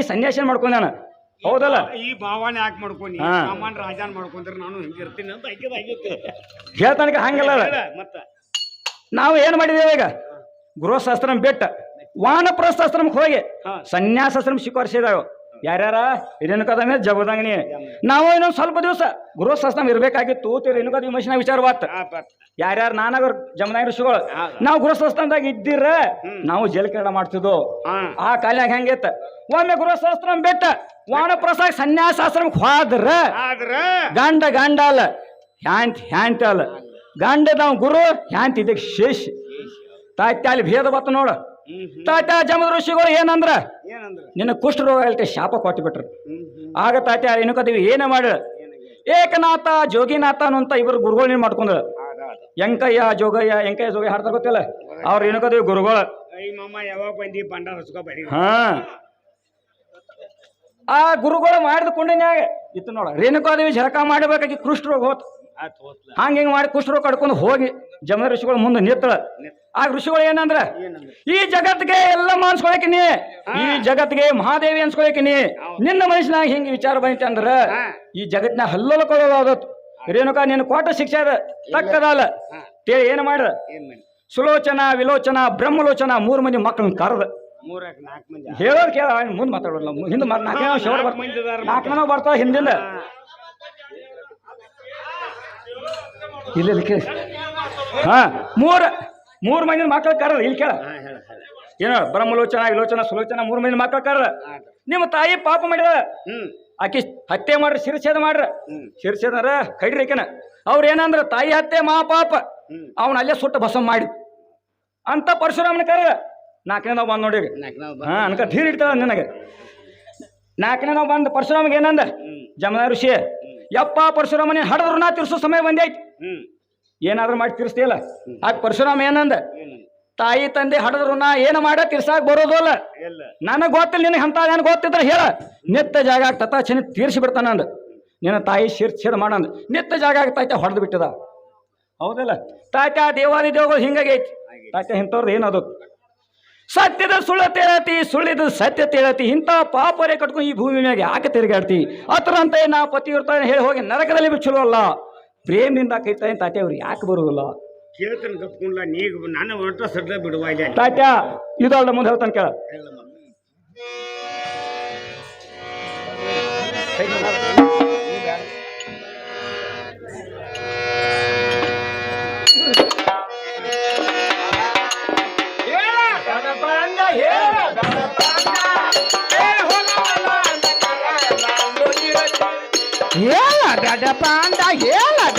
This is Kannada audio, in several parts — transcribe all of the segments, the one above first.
ಸನ್ಯಾಸಿ ಮಾಡ್ಕೊಂಡಾನ ಹೌದಲ್ಲ ಈ ಭಾವನೆ ಯಾಕೆ ಮಾಡ್ಕೊನಿ ಸಾಮಾನ್ ರಾಜಾನ್ ಮಾಡ್ಕೊಂಡ್ರೆ ನಾನು ಹಿಂಗಿರ್ತೀನಿ ಅಂತ ಆಗೈತೆ ಹೇಳ್ತಾನಿಕ ಹಂಗಲ್ಲ ಮತ್ತ ನಾವು ಏನ್ ಮಾಡಿದೇವೆ ಈಗ ಗೃಹಶಾಸ್ತ್ರ ಬಿಟ್ಟ ವಾನಪ್ರಸ್ಥಾಶ್ರಮಕ್ಕೆ ಹೋಗಿ ಸನ್ಯಾಸಾಶ್ರಮ ಶಿಕಾರಿಸಿದಾವ ಯಾರ್ಯಾರ ರೇಣುಕಾದ ಮೇಲೆ ಜಗದಂಗನಿ ನಾವು ಇನ್ನೊಂದು ಸ್ವಲ್ಪ ದಿವಸ ಗೃಹಶಾಸ್ತ್ರ ಇರ್ಬೇಕಾಗಿತ್ತು ರೇಣುಕಾದ ವಿಮರ್ಶನ ವಿಚಾರವಾತ ಯಾರ್ಯಾರು ನಾನಾಗ ಜಮದಾಗಿ ಋಷಿಗಳು ನಾವು ಗೃಹಶಾಸ್ತ್ರದಾಗ ಇದ್ದಿರ ನಾವು ಜಲಕರಣ ಮಾಡ್ತಿದ್ವು ಆ ಕಾಲ್ಯಾಗ ಹೆಂಗೈತ ಒಮ್ಮೆ ಗೃಹಶಾಸ್ತ್ರ ಬಿಟ್ಟ ವಾನಪ್ರಸಾದ ಸನ್ಯಾಸಾಶ್ರಮಕ್ಕೆ ಹೋದ್ರ ಗಂಡ ಗಂಡ ಅಲ್ಲ ಹ್ಯಾಂತಿ ಅಲ್ಲ ಗಂಡ ನಾವು ಗುರು ಹ್ಯಾಂತಿ ಇದಕ್ಕೆ ಶೇಷ ತಾಯ್ತ ಅಲ್ಲಿ ಭೇದ ಬತ್ತ ನೋಡ ತಾತ ಜಮದ ಋಷಿಗಳು ಏನಂದ್ರ ನಿನ್ನ ಕುಷ್ಠ ರೋಗ ಹೇಳ್ತೆ ಶಾಪ ಕೊಟ್ಟು ಬಿಟ್ರು ಆಗ ತಾತ ರೇಣುಕಾದೇವಿ ಏನ ಮಾಡ ಏಕನಾಥ ಜೋಗಿನಾಥ ಅಂತ ಇಬ್ಬರು ಗುರುಗಳು ಮಾಡ್ಕೊಂಡ ಎಂಕಯ್ಯ ಜೋಗಯ್ಯ ಹಾಡ್ತಾರ ಗೊತ್ತಿಲ್ಲ ಅವ್ರ ರೇಣುಕಾದೇವಿ ಗುರುಗಳು ಹಾ ಆ ಗುರುಗಳು ಮಾಡಿದ ಕುಂಡಿನ್ಯಾಗ ಇತ್ತು ನೋಡ ರೇಣುಕಾದೇವಿ ಜಳಕ ಮಾಡಬೇಕಾಗಿ ಕುಷ್ಠ ರೋಗ ಹೋತ್ ಹಂಗ ಮಾಡಿ ಕುಷ್ಠ ರೋಗ ಕಡ್ಕೊಂಡು ಹೋಗಿ ಜಮದ ಋಷಿಗಳು ಮುಂದೆ ನಿಂತಳ ಆ ಋಷಿಗಳು ಏನಂದ್ರ ಈ ಜಗತ್ತಿಗೆ ಎಲ್ಲ ಮಾನ್ಸ್ಕೊಳಕಿನಿ ಈ ಜಗತ್ತಿಗೆ ಮಹಾದೇವಿ ಅನ್ಸ್ಕೊಳಕಿನಿ ನಿನ್ನ ಮನುಷ್ಯನಾಗ ಹಿಂಗ ವಿಚಾರ ಬಂತ ಅಂದ್ರ ಈ ಜಗತ್ತಿನ ಹಲ್ಲೊಲಕೊಳ್ಳೋದಾದತ್ ರೇಣುಕಾ ನಿನ್ನ ಕೋಟ ಶಿಕ್ಷೆ ಅದ ತಕ್ಕದಲ್ಲ ತೇಳಿ ಏನ್ ಮಾಡ್ರ ಸುಲೋಚನ ವಿಲೋಚನ ಬ್ರಹ್ಮಲೋಚನ 3 ಮಂದಿ ಮಕ್ಕಳನ್ನ ಕರೆದ ಹೇಳೋರ್ ಕೇಳ ಮುಂದ್ ಮಾತಾಡೋಲ್ಲ ಹಿಂದ 4 ಜನ ಬರ್ತಾವ ಹಿಂದಿಂದ ಇಲ್ಲ ಕೇಳ ಹಾ 3 ಮಂದಿ ಮಕ್ಕಳು ಕರ್ರ ಇಲ್ಲಿ ಕೇಳ ಏನ ಬ್ರಹ್ಮಲೋಚನ ವಿಲೋಚನ ಸುಲೋಚನ 3 ಮಂದಿ ಮಕ್ಕಳು ಕರ್ರ ನಿಮ್ಮ ತಾಯಿ ಪಾಪ ಮಾಡಿದ ಆಕಿ ಹತ್ಯೆ ಮಾಡ್ರಿ ಶಿರಚ್ಛೇದ ಮಾಡ್ರ ಶಿರಚ್ಛೇದರ ಕಡಿರೇಕೆನ ಅವ್ರ ಏನಂದ್ರ ತಾಯಿ ಹತ್ಯೆ ಮಹಾಪಾಪ ಅವನ ಅಲ್ಲೇ ಸುಟ್ಟ ಭಸ್ಮ ಮಾಡಿ ಅಂತ ಪರಶುರಾಮನ ಕರ್ರ 4ನೇ ನಾವು ಬಂದ್ ನೋಡಿ ಹಾ ಅನ್ಕ ಧೀರ್ ಇಡ್ತಾಳ ನನಗೆ 4ನೇ ನಾವು ಬಂದ್ ಪರಶುರಾಮಗೆ ಏನಂದ ಜಮದ ಋಷಿ ಯಪ್ಪ ಪರಶುರಾಮನ ಹಡದ್ರು ನಾ ತಿರ್ಸೋ ಸಮಯ ಬಂದೈತಿ ಏನಾದ್ರೂ ಮಾಡಿ ತಿರ್ಸ್ತಿಯಲ್ಲ ಆಗ ಪರಶುರಾಮ ಏನಂದ ತಾಯಿ ತಂದೆ ಹಡದ್ರು ನಾ ಏನ ಮಾಡ ತಿರ್ಸಾಕ್ ಬರೋದಲ್ಲ ನನಗ್ ಗೊತ್ತಿಲ್ಲ ನಿನಗೆ ಅಂತ ನನ್ ಗೊತ್ತಿದ್ರ ಹೇಳ ನಿತ್ಯ ಜಾಗ ತಥಾಚನಿ ತೀರ್ಸಿ ಬಿಡ್ತಾನ ಅಂದ ನಿನ್ನ ತಾಯಿ ಶಿರ್ಛೇದ ಮಾಡಂದ ನಿತ್ಯ ಜಾಗ ತಾಯ್ತ ಹೊಡೆದು ಬಿಟ್ಟದ ಹೌದಲ್ಲ ತಾಯ್ತ ದೇವಾದಿ ದೇವಗಳು ಹಿಂಗಾಗೈತಿ ತಾಯ್ತ ಇಂಥವ್ರದ್ದು ಏನದು ಸತ್ಯದ ಸುಳ್ಳ ತೇಳತಿ ಸುಳ್ಳಿದ ಸತ್ಯ ತೇಳತಿ ಇಂಥ ಪಾಪರೇ ಕಟ್ಕೊಂಡು ಈ ಭೂಮಿ ಮ್ಯಾಗ ಯಾಕೆ ತಿರುಗಾಡ್ತಿ ಅತರಂತೆ ನಾ ಪತಿ ಇರ್ತಾನೆ ಹೇಳಿ ಹೋಗಿ ನರಕದಲ್ಲಿ ಬಿಚ್ಚಲು ಅಲ್ಲ ಪ್ರೇಮದಿಂದ ಕೈತಾನೆ ತಾತೆ ಅವ್ರು ಯಾಕೆ ಬರುವುದಿಲ್ಲ ಕೇಳ್ತಾನೆ ತಪ್ಕೊಂಡ್ಲ ನೀಗ ನಾನು ಹೊರಟ ಸಡ್ಲ ಬಿಡುವ ತಾತ ಇದಲ್ಲ ಮುಂದೆ ಹೇಳ್ತಾನೆ ಕೇಳ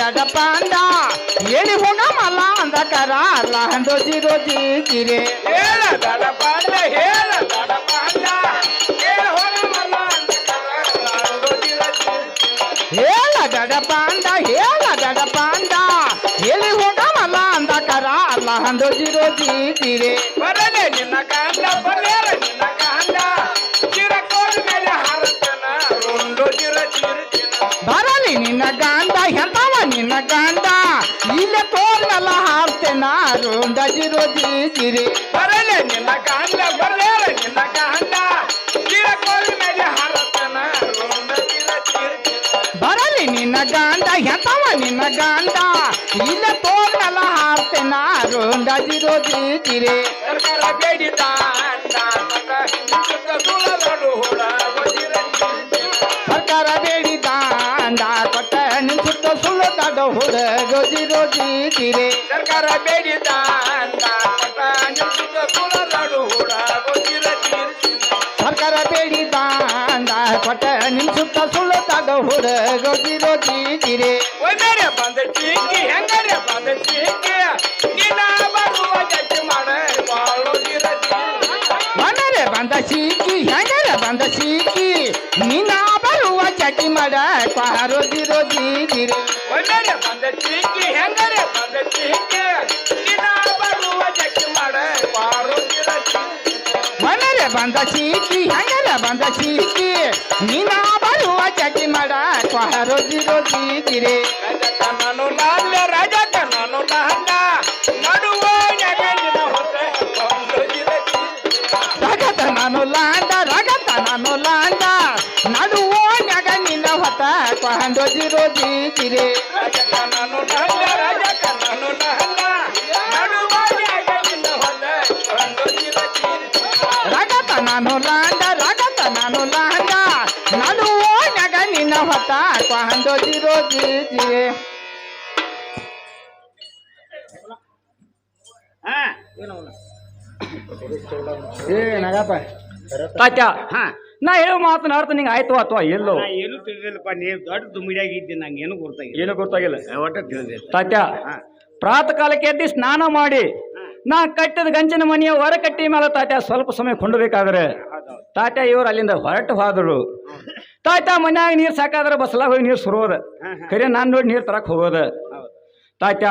ದಡಪಾಂಡ ಹೇಳಿ ಹೋಗಮಲ್ಲ ಅಂದಕರ ರೋಜಿ ರೋಜಿ ಕಿರೆ ಹೇಳ ದಡಪಾಂಡ ಹೇಳಿ ಹೋಗಮಲ್ಲ ಅಂದಕರ ರೋಜಿ ರೋಜಿ ಕಿರೆ ಬರಲೆ ನಿನ್ನ ಕಾಂಡ ಬರಲೇರ ನಿನ್ನ ಕಾಂಡ ಚಿರಕೋಲ್ ಮೇಲೆ ಹಾರತನ ರುಂಡು ಬರಲಿ ನಿನ್ನ ಗಾಂಡ ಎಂತವ ನಿನ್ನ ಗಾಂಡ ಇಲ್ಲೇ ತೋರ್ನೆಲ್ಲ ಹಾರ್ತೇನ ರುಂಡಜಿ ರೋಜಿ ಜಿರಿ ಬರಲಿ ನಿನ್ನ ಗಾಂಡ ಬರಲೇರ ನಿನ್ನ ಗಾಂಡ ಚಿರಕೋಲ್ ಮೇಲೆ ಹಾರತನ ಬರಲಿ ನಿನ್ನ ಗಾಂಡ ಎಂತವ ನಿನ್ನ ಗಾಂಡ ಇಲ್ಲೇ ತೋರ್ನೆಲ್ಲ ಹಾರ್ತೇನ ರುಂಡಜಿ ರೋಜಿ ಜಿರಿ ಸರ್ಕಾರ ಬೇಡಿದ ಸರ್ಕಾರ ಬೇಡಿದ ಕೊಟ್ಟ ನಿನ್ ಸುತ್ತ ಸುಳ್ಳು ತಾಡ ಹುಡ ರೋಜಿ ರೋಜಿ ತೀರೆ ಸರ್ಕಾರ ಬೇಡಿದ ಕೊಟ್ಟ ನಿನ್ ಸುತ್ತ ಸುಳ್ಳು ತಾಡು ಹುಡ ರೋಜಿ ರೋಜಿ ಸರ್ಕಾರ ಬೇಡಿದ ಕೊಟ್ಟ ನಿನ್ ಸುತ್ತ ಸುಳ್ಳು ತಾಡ ಹುಡ ರೋಜಿ ರೋಜಿ ತೀರೆ ಒಂದರೆ ಬಂದ ಚೀಕಿ ಹೆಂಗರೆ ಬಂದ ಚೀಕಿ ನಿನ್ನ ಬರುವ ಜಡ್ಜಿ ಮಾಡ ಬಾಳೋಜಿ ರೋಜಿ ಒಂದರೆ ಬಂದ ಚೀಕಿ ಹೆಂಗರೆ ಬಂದ ಚೀಕಿ ನಿನ್ನ ಬರುವ ಚಟಿ ಮಾಡ ರೋಜಿ ರೋಜಿ ಗಿರಿ ಒಂದರೆ ಬಂದ ಚೀಕಿ ಹೆಂಗರೆ ಬಂದ ಚೀಕಿ ನಿನ್ನ ಬರುವ ಚಟಿ ಮಾಡ ರೋಜಿ ರೋಜಿ ಒಂದರೆ ಬಂದ ಚೀಕಿ ಹೆಂಗರೆ ಬಂದ ಚೀಕಿ ನಿನ್ನ ಬರುವ ಚಟಿ ಮಾಡ ರೋಜಿ ರೋಜಿ ಗಿರಿ ರಜಕ ನಾನು ಲಾಲ ರಜಕ ನಾನು ಲಾಲ ನಡುವ ಜಗತ್ತಿನ ಹೊಸ ರೋಜಿ ರೋಜಿ ರಗತ ನಾನು ಲಾಂಡ ರಗತ ನಾನು ನಾನು ಲಾಂಡ ನಡುವೋನ್ಯಾಗ ನಿನ್ನ ಹೊತ್ತ ಕೊಂಡೋಜಿ ರೋಜಿ ಜಿರೆ ರಾಜಕ ನಾನು ಲಾಂಡ ರಾಜಕ ನಾನು ಲಾಂಡ ನಡುವೋನ್ಯಾಗ ನಿನ್ನ ಹೊತ್ತ ಕೊಂಡೋಜಿ ರೋಜಿ ರಾಗತ ನಾನು ಲಾಂಡ ರಾಗತ ನಾನು ಲಾಂಡ ನಡುವೋನ್ಯಾಗ ನಿನ್ನ ಹೊತ್ತ ಕೊಂಡೋಜಿ ರೋಜಿ ಜಿರೆ ನಗಪ್ಪ ತಾತ್ಯ ಹಾ ನಾ ಹೇಳೋ ಮಾತನ್ನ ಅರ್ಥ ನಿಂಗೆ ಆಯ್ತು ಅಥವಾ ಎಲ್ಲೋ ನಾ ಏನು ತಿಳಿದಿಲ್ಲಪ್ಪ ನೀ ದೊಡ್ಡ ದುಮಿಡಿಯಾಗಿದ್ದೆ ನಂಗೆ ಏನು ಗೊತ್ತಾಗಿಲ್ಲ ಏನು ಗೊತ್ತಾಗಿಲ್ಲ ಒಟ್ಟ ತಿಳಿದಿಲ್ಲ ತಾತ್ಯ ಹಾ ಪ್ರಾತಃ ಕಾಲಕ್ಕೆ ಎದ್ದು ಸ್ನಾನ ಮಾಡಿ ನಾ ಕಟ್ಟಿದ ಗಂಚಿನ ಮನೆಯ ಹೊರ ಕಟ್ಟಿ ಮೇಲೆ ತಾತ್ಯ ಸ್ವಲ್ಪ ಸಮಯ ಕೊಂಡಬೇಕಾದ್ರೆ ಹೌದೌದು ತಾತ್ಯ ಇವರು ಅಲ್ಲಿಂದ ಹೊರಟು ಹೋದರು ತಾತ್ಯ ಮನ್ಯಾಗ ನೀರು ಸಾಕಾದ್ರೆ ಬಸ್ಲಾಗ ಹೋಗಿ ನೀರು ಸುರೋದ ಖರೆ ನಾನು ನೋಡಿ ನೀರು ತರಕ್ ಹೋಗೋದ ಹೌದು ತಾತ್ಯ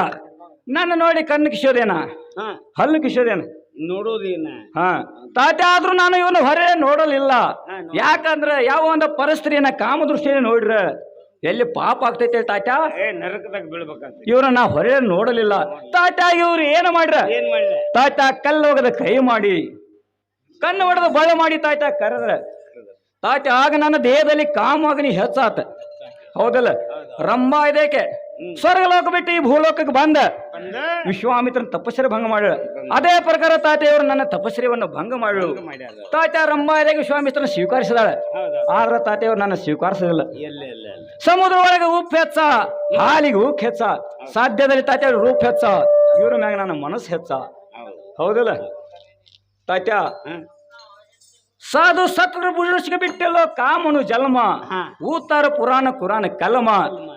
ನನ್ನ ನೋಡಿ ಕಣ್ಣು ಕಿಶೋದೇನ ಹಾ ಹಲ್ಲು ಕಿಶೋದೇನ ನೋಡೋದೇನ ಹಾ ತಾತ್ಯ ಆದ್ರೂ ನಾನು ಇವನು ಹೊರೆ ನೋಡಲಿಲ್ಲ ಯಾಕಂದ್ರೆ ಯಾವ ಒಂದು ಪರಿಸ್ಥಿತಿಯನ್ನ ಕಾಮದೃಷ್ಟಿಯಲ್ಲಿ ನೋಡ್ರ ಎಲ್ಲಿ ಪಾಪ ಆಗ್ತೈತೆ ತಾತ್ಯ ಏ ನರಕದಾಗ ಬೀಳ್ಬೇಕಂತ ಇವ್ರನ್ನ ನಾ ಹೊರೆ ನೋಡಲಿಲ್ಲ ತಾತ್ಯ ಇವ್ರು ಏನು ಮಾಡ್ರ ಏನ್ ಮಾಡಿದೆ ತಾಯ್ತ ಕಲ್ಲು ಹೋಗದ ಕೈ ಮಾಡಿ ಕಣ್ಣು ಹೊಡೆದ ಬಳ ಮಾಡಿ ತಾಯ್ತ ಕರೆದ್ರ ತಾಯ್ತ ಆಗ ನನ್ನ ದೇಹದಲ್ಲಿ ಕಾಮಾಗ್ನಿ ಹೆಚ್ಚಾತ ಹೌದಲ್ಲ ರಂಭಾ ಇದಕ್ಕೆ ಸ್ವರ್ಗಲೋಕ ಬಿಟ್ಟು ಈ ಭೂಲೋಕಕ್ಕೆ ಬಂದ ಬಂದ ವಿಶ್ವಾಮಿತ್ರನ ತಪಸ್ಸರೆ ಭಂಗ ಮಾಡ ಅದೇ ಪ್ರಕಾರ ತಾತೆಯವರು ನನ್ನ ತಪಸ್ಸರಿಯನ್ನು ಭಂಗ ಮಾಡು ಮಾಡ್ಯಾರ ತಾತ ರಂಭಾ ಇದಕ್ಕೆ ವಿಶ್ವಾಮಿತ್ರನ ಸ್ವೀಕರಿಸಿದಾಳೆ ಹೌದಾ ಆದ್ರೆ ತಾತೆಯವರು ನನ್ನ ಸ್ವೀಕರಿಸಲಿಲ್ಲ ಎಲ್ಲ ಎಲ್ಲ ಎಲ್ಲ ಸಮುದ್ರ ಒಳಗೆ ಉಪ್ಪು ಹೆಚ್ಚ ಹಾಲಿಗೆ ಉಪ್ಪು ಹೆಚ್ಚ ಸಾಧ್ಯದಲ್ಲಿ ತಾತೆಯವ್ರ ರೂಪ ಹೆಚ್ಚ ಇವ್ರ ಮ್ಯಾಗ ನನ್ನ ಮನಸ್ಸು ಹೆಚ್ಚ ಹೌದು ಹೌದಲ್ಲ ತಾತ್ಯ ಹಾ ಸಾಧು ಸತ್ರ ಬುರುಷಿಗೆ ಬಿಟ್ಟಿಲ್ಲೋ ಕಾಮನು ಜನ್ಮ ಹಾ. ಊತಾರ ಪುರಾಣ ಕುರಾನ ಕಲಮ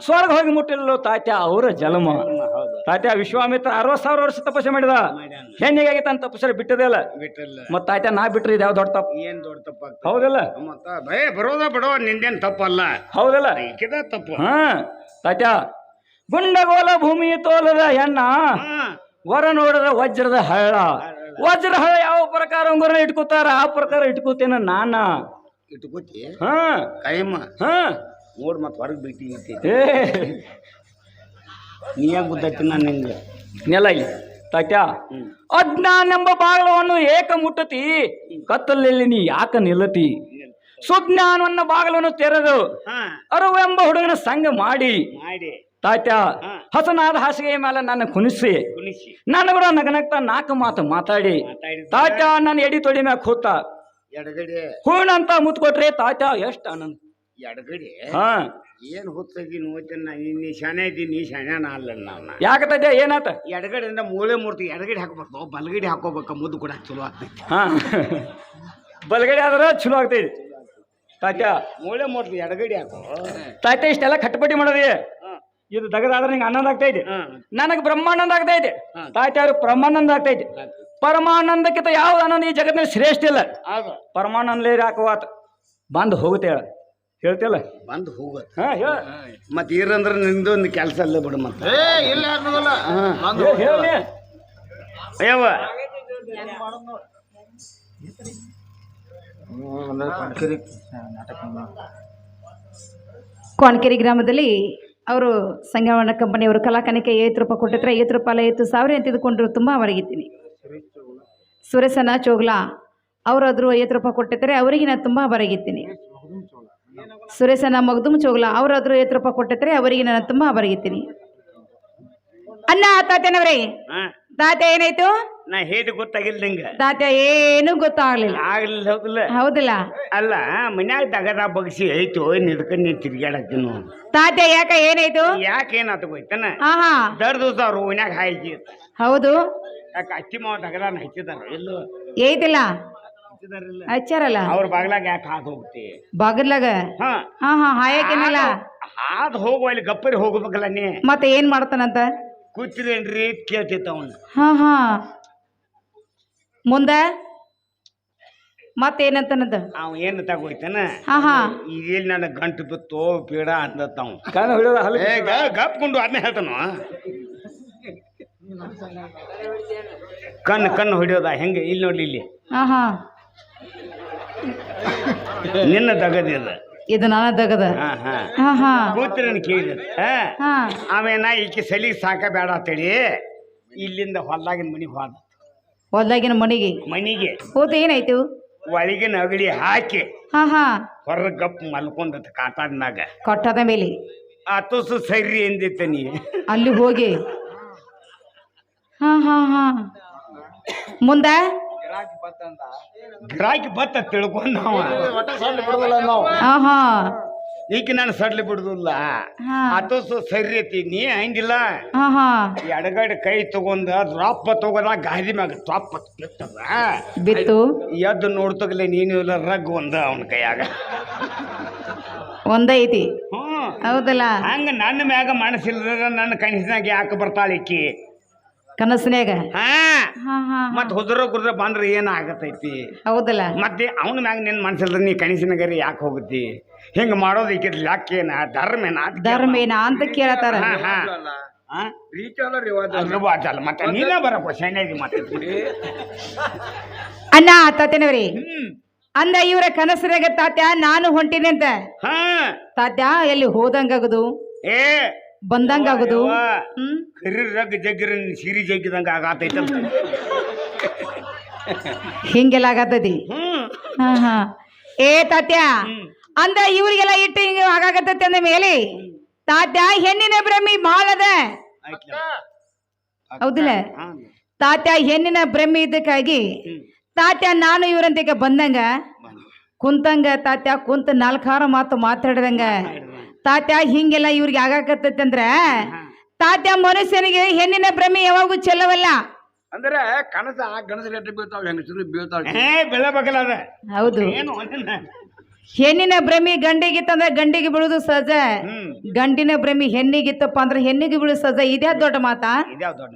ಸ್ವರ್ಗ ಹೋಗಿ ಮುಟ್ಟಿಲ್ಲೋ ತಾತ್ಯ ಅವರ ಜನ್ಮ ಹೌದು ತಾತ್ಯ ವಿಶ್ವಾಮಿತ್ರ 60,000 ವರ್ಷ ತಪಸ್ಸೆ ಮಾಡಿದ ಮಾಡ್ಯಾನ ಹೆಣ್ಣಿಗಾಗಿ ತನ್ನ ತಪಸ್ಸೆ ಬಿಟ್ಟದೇ ಇಲ್ಲ ಬಿಟ್ಟಿಲ್ಲ ಮತ್ತ ತಾತ್ಯ ನಾ ಬಿಟ್ರಿ ಇದು ಯಾವ ದೊಡ್ಡ ತಪ್ಪು ಏನ್ ದೊಡ್ಡ ತಪ್ಪಾಗ್ತದೆ ಹೌದಲ್ಲ ಮತ್ತ ಭಯ ಬರೋದ ಬಿಡೋ ನಿಂದೇನ್ ತಪ್ಪಲ್ಲ ಹೌದಲ್ಲ ಈಕಿದ ತಪ್ಪು ಹಾ ತಾತ್ಯ ಗುಂಡಗೋಲ ಭೂಮಿ ತೋಲದ ಹೆಣ್ಣ ಹಾ ವರ ನೋಡದ ವಜ್ರದ ಹಳ್ಳ ವಜ್ರ ಹಳ್ಳ ಯಾವ ಪ್ರಕಾರ ಉಂಗುರ ಇಟ್ಕೋತಾರ ಆ ಪ್ರಕಾರ ಇಟ್ಕೋತೇನ ನಾನ ಇಟ್ಕೋತಿ ಹಾ ಕೈಮ ಹಾ ನೋಡ್ ಮತ್ ಹೊರಗೆ ಬಿಟ್ಟಿ ಏ ನೀ ಯಾಕೆ ಗೊತ್ತಾಯ್ತು ನಾನು ನಿಂಗೆ ನೆಲ ಇಲ್ಲಿ ತಾತ್ಯ ಅಜ್ಞಾನೆಂಬ ಬಾಗಿಲವನ್ನು ಏಕ ಮುಟ್ಟತಿ ಕತ್ತಲಲ್ಲಿ ನೀ ಯಾಕ ನಿಲ್ಲತಿ ಸುಜ್ಞಾನವನ್ನ ಬಾಗಿಲನ್ನು ತೆರೆದು ಹಾ ಅರುವೆಂಬ ಹುಡುಗನ ಸಂಗ ಮಾಡಿ ಮಾಡಿ ತಾತ್ಯ ಹಸನಾದ ಹಾಸಿಗೆ ಮೇಲೆ ನನ್ನ ಕುಣಿಸಿ ಕುಣಿಸಿ ನನ್ನ ಕೂಡ ನಗನಗ್ತಾ ನಾಲ್ಕು ಮಾತು ಮಾತಾಡಿ ಮಾತಾಡಿದ ತಾತ್ಯ ನನ್ನ ಎಡಿ ತೊಡಿ ಮ್ಯಾಗ ಕೂತ ಎಡಗಡೆ ಹೂಣಂತ ಮುತ್ಕೊಟ್ರೆ ತಾತ್ಯ ಎಷ್ಟು ಆನಂದ ಎಡಗಡೆ ಹಾ ಏನ್ ಹೊತ್ತದಿ ನೋಡ್ತೇನೆ ನೀ ಶಾನೆ ಇದ್ದೀನಿ ನೀ ಶಾನ್ಯಾನ ಅಲ್ಲ ನಾವು ಯಾಕ ತಾತ್ಯ ಏನಾತ ಎಡಗಡೆಯಿಂದ ಮೂಳೆ ಮೂರ್ತಿ ಎಡಗಡೆ ಹಾಕೋಬಾರ್ದು ಬಲಗಡೆ ಹಾಕೋಬೇಕ ಮುದ್ದು ಕೂಡ ಚಲೋ ಆಗ್ತೈತಿ ಹಾ ಬಲಗಡೆ ಆದ್ರ ಚಲೋ ಆಗ್ತೈತಿ ತಾತ್ಯ ಮೂಳೆ ಮೂರ್ತಿ ಎಡಗಡೆ ಹಾಕೋ ತಾತ್ಯ ಇಷ್ಟೆಲ್ಲ ಕಟ್ಟಪಟ್ಟಿ ಮಾಡೋದಿ ಇದು ದಗದಾದ್ರೆ ನಿಂಗೆ ಆನಂದ ಆಗ್ತೈತಿ ನನಗೆ ಬ್ರಹ್ಮಾನಂದ ಆಗ್ತೈತಿ ತಾತ್ಯ ಅವ್ರಿಗೆ ಪರಮಾನಂದ ಆಗ್ತೈತಿ ಪರಮಾನಂದಕ್ಕಿಂತ ಯಾವ್ದು ಆನಂದ ಈ ಜಗತ್ತಿನಲ್ಲಿ ಶ್ರೇಷ್ಠ ಇಲ್ಲ ಅದು ಪರಮಾನಂದಲೇ ಹಾಕುವಾತ ಬಂದು ಹೋಗುತ್ತೆ ಹೇಳ ಹೇಳ್ತಿಲ್ಲ ಬಂದು ಹೋಗೋದು ಹಾ ಹೇಳ ಮತ್ತೆ ಇರಂದ್ರೆ ನಿಂದು ಒಂದು ಕೆಲಸ ಅಲ್ಲೇ ಬಿಡು ಮತ್ತೆ ಇಲ್ಲ ಹೇಳಿ ಅಯ್ಯವ್ವ ಕೋಣಕೆರೆ ಗ್ರಾಮದಲ್ಲಿ ಅವರು ಸಂಗಮಣ ಕಂಪನಿಯವರು ಕಲಾಕನಿಕೆ 50 ರೂಪಾಯಿ ಕೊಟ್ಟಿದ್ರೆ 50 ರೂಪಾಯಿ 50,000 ಅಂತ ತೆಗೆದುಕೊಂಡ್ರು ತುಂಬ ಅವರಿಗಿದ್ದೀನಿ ಸುರೇಶನ ಚೋಗ್ಲಾ ಅವರಾದರೂ 50 ರೂಪಾಯಿ ಕೊಟ್ಟಿದ್ದಾರೆ ಅವರಿಗೆ ನಾನು ತುಂಬ ಬರಗಿದ್ದೀನಿ ಸುರೇಶನ ಮಗ್ದುಮ್ ಚೋಗ್ಲಾ ಅವರಾದರೂ 50 ರೂಪಾಯಿ ಕೊಟ್ಟಿದ್ದಾರೆ ಅವರಿಗೆ ನಾನು ತುಂಬ ಬರಗಿದ್ದೀನಿ ಅಣ್ಣ ತಾತನವ್ರೆ ಹಾ ತಾತ ಏನಾಯ್ತು ನಾ ಹೇಳಿ ಗೊತ್ತಾಗಿಲ್ಲ ನಿಂಗೆ ತಾತ ಏನೂ ಗೊತ್ತಾಗ್ಲಿಲ್ಲ ಆಗ್ಲಿಲ್ಲ ಹೌದಿಲ್ಲ ಹೌದಿಲ್ಲ ಅಲ್ಲ ಮನ್ಯಾಗ ತಗದ ಬಗ್ಸಿ ಐತು ನಿಡ್ಕೊಂಡು ನೀನು ತಿರ್ಗಾಡತ್ತೀನು ತಾತ ಯಾಕ ಏನಾಯ್ತು ಯಾಕೇನಾತ ಗೊತ್ತನ ಹಾ ಹಾ ದರ್ದು ಅವ್ರು ಓನ್ಯಾಗ ಹಾಕಿ ಹೌದು ಯಾಕೆ ಅತ್ತಿ ಮಾವ ತಗದಾನ ಹಚ್ಚಿದಾರ ಎಲ್ಲೋ ಏಯ್ತಿಲ್ಲ ಹಚ್ಚಿದಾರಿಲ್ಲ ಹಚ್ಚಾರಲ್ಲ ಅವ್ರ ಬಾಗ್ಲಾಗ ಯಾಕೆ ಹಾದು ಹೋಗ್ತಿ ಬಾಗಿಲ್ಲಾಗ ಹಾ ಹಾ ಹಾ ಹಾಯಕೇನಲ್ಲ ಹಾದು ಹೋಗುವ ಅಲ್ಲಿ ಗಪ್ಪರಿ ಹೋಗ್ಬೇಕಲ್ಲ ನೀ ಮತ್ತೆ ಏನ್ ಮಾಡ್ತಾನಂತ ಕೂತಿರೇನ್ರಿ ಕೇಳ್ತಿತ್ತ ಅವನು ಹಾ ಹಾ ಮುಂದ ಮತ್ತೇನಂತನದ ಅವ ಏನು ತಗೋಯ್ತಾನ ಹಾ ಹಾ ಈಗೇಲಿ ನನ್ನ ಗಂಟು ಬಿತ್ತು ಪೀಡ ಅಂದತ್ತಾವ ಕಾಲ ಹೊಡೆದ ಹಲ್ಲು ಗಪ್ಕೊಂಡು ಅದನ್ನೇ ಹೇಳ್ತಾನ ಕಣ್ಣು ಹೊಡಿಯೋದ ಹೆಂಗೆ ಇಲ್ಲಿ ನೋಡ್ಲಿ ಇಲ್ಲಿ ಹಾ ಹಾ ನಿನ್ನ ತಗದಿದ ಇದು ನಾನ ದಗದ ಹಾ ಹಾ ಹಾ ಹಾ ಕೂತಿರನ್ ಕೇಳಿದ ಹಾ ಆಮೇನ ಈಕೆ ಸಲಿಗೆ ಸಾಕ ಬೇಡ ಅಂತೇಳಿ ಇಲ್ಲಿಂದ ಹೊಲ್ದಾಗಿನ ಮನಿಗೆ ಹೋದ ಹೊಲ್ದಾಗಿನ ಮನಿಗೆ ಮನಿಗೆ ಹೋತ ಏನಾಯ್ತು ಒಳಗಿನ ಅಗಡಿ ಹಾಕಿ ಹಾ ಹಾ ಹೊರಗಪ್ ಮಲ್ಕೊಂಡತ್ ಕಾಟಾದ ಮ್ಯಾಗ ಕೊಟ್ಟದ ಮೇಲೆ ಅತುಸು ಸರಿ ಎಂದಿತ್ತ ನೀ ಅಲ್ಲಿ ಹೋಗಿ ಹಾ ಹಾ ಹಾ ಮುಂದ ಗಿರಾಕಿ ಬತ್ತ ತಿಳ್ಕೊಂಡ್ ನಾವ ಹಾ ಹಾ ಈಗ ನಾನು ಸಡ್ಲಿ ಬಿಡುದಿಲ್ಲ ಹಾ ಅತುಸು ಸರಿ ಐತಿ ನೀ ಹಂಗಿಲ್ಲ ಹಾ ಹಾ ಎಡಗಡೆ ಕೈ ತಗೊಂಡ ದ್ರಾಪ ತಗೋದ ಗಾದಿ ಮ್ಯಾಗ ದ್ರಾಪ ಬಿತ್ತದ ಬಿತ್ತು ಎದ್ದು ನೋಡ್ತಗಲೆ ನೀನು ಇಲ್ಲ ರಗ್ ಒಂದ ಅವನ ಕೈಯಾಗ ಒಂದ ಐತಿ ಹ್ಮ್ ಹೌದಲ್ಲ ಹಂಗ ನನ್ನ ಮ್ಯಾಗ ಮನಸ್ಸಿಲ್ಲದ ನನ್ನ ಕನಸಿನಾಗ ಯಾಕೆ ಬರ್ತಾಳ ಈಕಿ ಕನಸನ್ಯಾಗ ಹಾ ಹಾ ಹಾ ಮತ್ ಹುದ್ರ ಗುದ್ರ ಬಂದ್ರ ಏನ ಆಗತೈತಿ ಹೌದಲ್ಲ ಮತ್ತೆ ಅವನ ಮ್ಯಾಗ ನಿನ್ ಮನಸ್ಸಿಲ್ದ ನೀ ಕನಸಿನಗರಿ ಯಾಕೆ ಹೋಗುತ್ತಿ ಹಿಂಗ ಮಾಡೋದು ಈಕಿದ್ ಯಾಕೇನ ಧರ್ಮೇನ ಧರ್ಮೇನ ಅಂತ ಕೇಳತಾರ ಮತ್ತೆ ನೀನ ಬರಪ್ಪ ಸಣ್ಣದಿ ಮತ್ತೆ ಅಣ್ಣ ತಾತೇನವ್ರಿ ಅಂದ ಇವ್ರ ಕನಸರಾಗ ತಾತ್ಯ ನಾನು ಹೊಂಟಿನಿ ಅಂತ ಹಾ ತಾತ್ಯ ಎಲ್ಲಿ ಹೋದಂಗಾಗುದು ಏ ಬಂದಂಗಾಗುದು ಕರಿ ರಗ್ ಜಗ್ಗಿರ ಸಿರಿ ಜಗ್ಗಿದಂಗ ಆಗತೈತ ಹಿಂಗೆಲ್ಲ ಆಗತೈತಿ ಹಾ ಹಾ ಏ ತಾತ್ಯ ಅಂದ ಇವ್ರಿಗೆಲ್ಲ ಇಟ್ಟು ಹಿಂಗ ಆಗಾಗತ್ತೈತಿ ಅಂದ ಮೇಲೆ ತಾತ್ಯ ಹೆಣ್ಣಿನ ಭ್ರಮಿ ಭಾಳ ಅದ ಹೌದಿಲ್ಲ ತಾತ್ಯ ಹೆಣ್ಣಿನ ಭ್ರಮೆ ಇದ್ದಕ್ಕಾಗಿ ತಾತ್ಯ ನಾನು ಇವ್ರಂತ ಬಂದಂಗ ಕುಂತಂಗ ತಾತ್ಯ ಕುಂತ ನಾಲ್ಕಾರು ಮಾತು ಮಾತಾಡಿದಂಗ ತಾತ್ಯ ಹಿಂಗೆಲ್ಲ ಇವ್ರಿಗೆ ಆಗಾಕತ್ತೈತಿ ಅಂದ್ರ ತಾತ್ಯ ಮನುಷ್ಯನಿಗೆ ಹೆಣ್ಣಿನ ಭ್ರಮೆ ಯಾವಾಗೂ ಚೆಲ್ಲವಲ್ಲ ಅಂದ್ರೆ ಕನಸ ಗಣಸ ರೇಟ್ ಬೀಳ್ತಾವ ಹೆಂಗಸರು ಬೀಳ್ತಾವ ಬೆಳಬೇಕಲ್ಲ ಅದ ಹೌದು ಏನು ಹೆಣ್ಣಿನ ಭ್ರಮಿ ಗಂಡಿಗಿತ್ತಂದ್ರ ಗಂಡಿಗೆ ಬೀಳುದು ಸಹಜ ಗಂಡಿನ ಭ್ರಮಿ ಹೆಣ್ಣಿಗಿತ್ತಪ್ಪ ಅಂದ್ರೆ ಹೆಣ್ಣಿಗೆ ಬೀಳುದು ಸಹಜ ಇದೇ ದೊಡ್ಡ ಮಾತಾ ಇದ್ಯಾವ ದೊಡ್ಡ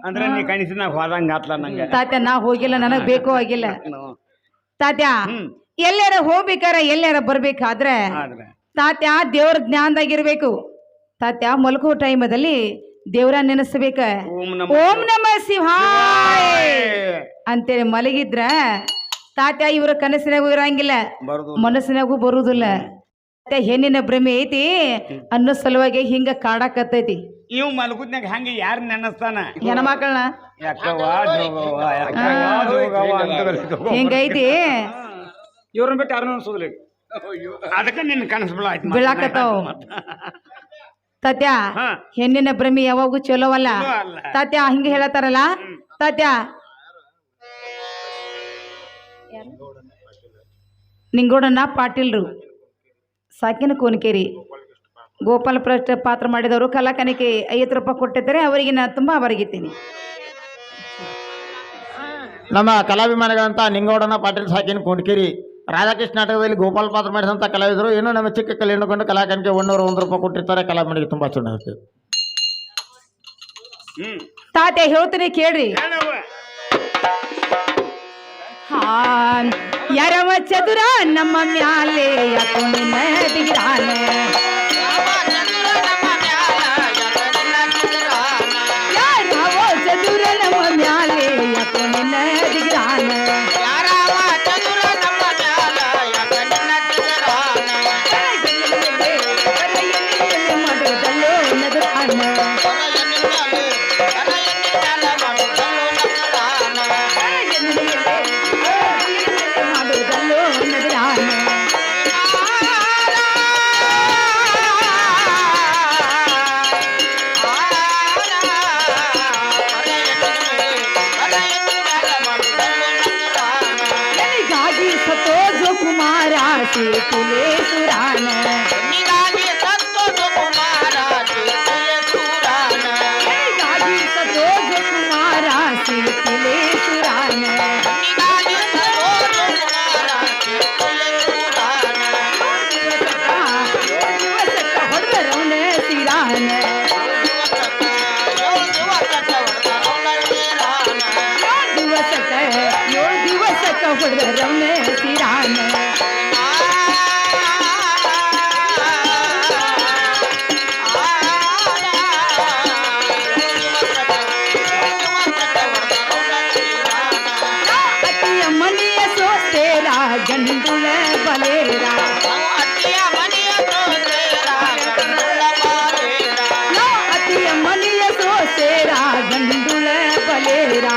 ಅಂದ್ರೆ ನೀ ಕಣಿಸಿನಾಗ ಹೋದಂಗ ಆತ್ಲ ನಂಗೆ ತಾತ್ಯ ನಾ ಹೋಗಿಲ್ಲ ನನಗ್ ಬೇಕು ಆಗಿಲ್ಲ ತಾತ್ಯ ಎಲ್ಲಾರ ಹೋಗ್ಬೇಕಾರ ಎಲ್ಲಾರ ಬರ್ಬೇಕಾದ್ರೆ ತಾತ್ಯ ದೇವ್ರ ಜ್ಞಾನದಾಗಿರ್ಬೇಕು ತಾತ್ಯ ಮಲ್ಕೋ ಟೈಮದಲ್ಲಿ ದೇವ್ರ ನೆನೆಸ್ಬೇಕ ಓಂ ನಮ ಶಿವಾಯ ಅಂತೇಳಿ ಮಲಗಿದ್ರ ತಾತ್ಯ ಇವ್ರ ಕನಸಿನಾಗೂ ಇರಂಗಿಲ್ಲ ಮನಸ್ಸಿನಾಗೂ ಬರುದಿಲ್ಲ ಹೆಣ್ಣಿನ ಭ್ರಮೆ ಐತಿ ಅನ್ನೋ ಸಲುವಾಗಿ ಹಿಂಗ ಕಾಡಾಕತ್ತೈತಿ ಇವ್ ಮಲಗುದ್ನಾಗ ಹಂಗ ಯಾರು ನೆನಸ್ತಾನ ಹೆಣ್ಮಕ್ಳನ್ನ ಹಿಂಗೈತಿ ಇವ್ರನ್ನ ಬಿಟ್ಟು ಯಾರನ್ನ ಅನ್ಸೋದಿಲ್ಲ ಅದಕ್ಕ ನಿನ್ನ ಕನಸು ಬೀಳಾಕತ್ತಾವ ತಾತ್ಯ ಹೆಣ್ಣಿನ ಭ್ರಮೆ ಯಾವಾಗೂ ಚಲೋವಲ್ಲ ತಾತ್ಯ ಹಿಂಗ ಹೇಳತಾರಲ್ಲ ತಾತ್ಯ ನಿಂಗೋಡಣ್ಣ ಪಾಟೀಲ್ರು ಸಾಕಿನ ಕೋನಿಕೇರಿ ಗೋಪಾಲ ಪ್ರಶ್ನ ಪಾತ್ರ ಮಾಡಿದವರು ಕಲಾಕನಿಕೆ 50 ರೂಪಾಯಿ ಕೊಟ್ಟಿದ್ದಾರೆ ಅವರಿಗೆ ನಾನು ತುಂಬಾ ಬರಗಿದ್ದೀನಿ ನಮ್ಮ ಕಲಾಭಿಮಾನಿಗಳಂತ ನಿಂಗೋಡನ ಪಾಟೀಲ್ ಸಾಕಿನ ಕೊಂಡ್ಕೇರಿ ರಾಧಾಕೃಷ್ಣ ನಾಟಕದಲ್ಲಿ ಗೋಪಾಲ್ ಪಾತ್ರ ಮಾಡಿದಂಥ ಕಲಾವಿದರು ಇನ್ನೂ ನಮ್ಮ ಚಿಕ್ಕ ಕಲೆ ಎಣ್ಣುಕೊಂಡು ಕಲಾಕನಿಕೆ 101 ರೂಪಾಯಿ ಕೊಟ್ಟಿರ್ತಾರೆ. ಕಲಾವಿದರಿಗೆ ತುಂಬಾ ಚೆನ್ನಾಗಿ ತಾತ್ಯ ಹೇಳ್ತೀನಿ ಕೇಳ್ರಿ. ಯಾರವ ಚದುರ ನಮ್ಮ ಮ್ಯಾಲೆ ಯಾಕೋ ನಿನ್ನ ದಿಗಿರಾನ ಯಾರವ ಚದುರ ನಮ್ಮ ಮ್ಯಾಲೆ ಯಾಕೋ ನಿನ್ನ ದಿಗಿರಾನ ಮಾಡೋದಲ್ಲೋ ನಗರಾನ तुले सुरान गाजी सतो जो कुमारा तुले सुरान ಹೊಡೆದರವನ ಸಿರಾನ ದಿವಸಕ್ಕ ಹೊಡೆದರವನ ಸಿರಾನ ಗಂಡುಳ ಬಲೇರ ಅತಿಯ ಮನೆಯ ಸೋಸೇರ ಗಂಡುಳ ಬಲೇರ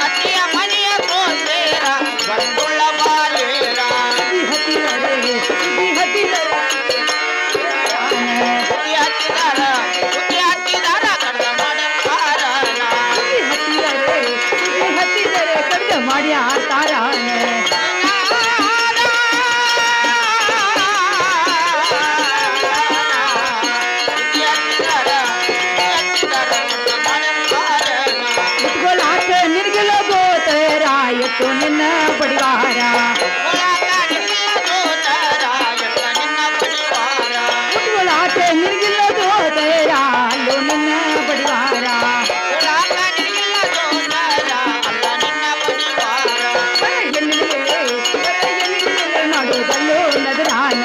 ಅತಿಯ ಮನೆಯ ಸೋಸೇರ ಗಂಡುಳ ಮಾಡುವುದಲ್ಲೋ ನಗರಾನ